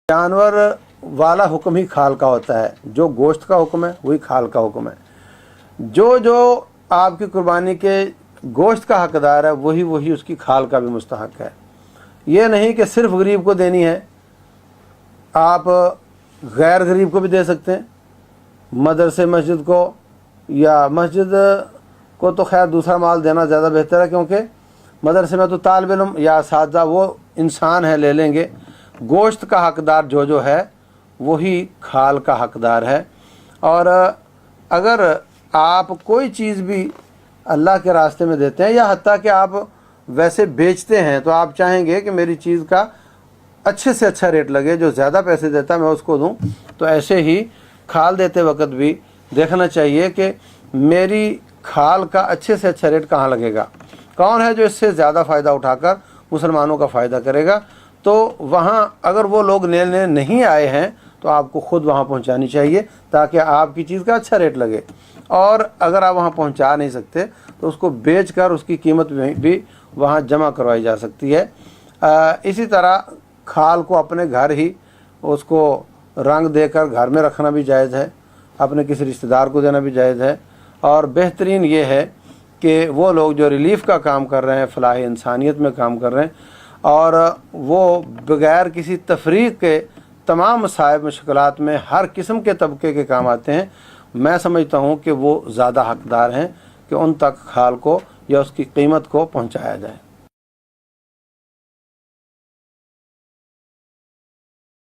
जानवर वाला हुक्म ही खाल का होता है, जो गोश्त का हुक्म है वही खाल का हुक्म है। जो जो आपकी कुर्बानी के गोश्त का हकदार है वही वही उसकी खाल का भी मुस्तहक है। ये नहीं कि सिर्फ गरीब को देनी है, आप गैर गरीब को भी दे सकते हैं, मदरसे मस्जिद को, या मस्जिद को तो खैर दूसरा माल देना ज़्यादा बेहतर है, क्योंकि मदरसे में तो तालिब इल्म या असातिज़ा वो इंसान है, ले लेंगे। गोश्त का हकदार जो जो है वही खाल का हकदार है। और अगर आप कोई चीज़ भी अल्लाह के रास्ते में देते हैं, या हत्ता कि आप वैसे बेचते हैं, तो आप चाहेंगे कि मेरी चीज़ का अच्छे से अच्छा रेट लगे, जो ज़्यादा पैसे देता है मैं उसको दूं, तो ऐसे ही खाल देते वक्त भी देखना चाहिए कि मेरी खाल का अच्छे से अच्छा रेट कहाँ लगेगा, कौन है जो इससे ज़्यादा फ़ायदा उठाकर मुसलमानों का फ़ायदा करेगा। तो वहाँ अगर वो लोग लेने नहीं आए हैं तो आपको ख़ुद वहाँ पहुँचानी चाहिए, ताकि आपकी चीज़ का अच्छा रेट लगे। और अगर आप वहाँ पहुँचा नहीं सकते तो उसको बेच कर उसकी कीमत भी वहाँ जमा करवाई जा सकती है। इसी तरह खाल को अपने घर ही उसको रंग देकर घर में रखना भी जायज़ है, अपने किसी रिश्तेदार को देना भी जायज़ है। और बेहतरीन ये है कि वो लोग जो रिलीफ़ का काम कर रहे हैं, फलाह इंसानियत में काम कर रहे हैं, और वो बग़ैर किसी तफरीक़ के तमाम मसाइब मुश्किलात में हर किस्म के तबके के काम आते हैं, मैं समझता हूँ कि वो ज़्यादा हकदार हैं कि उन तक खाल को या उसकी कीमत को पहुँचाया जाए।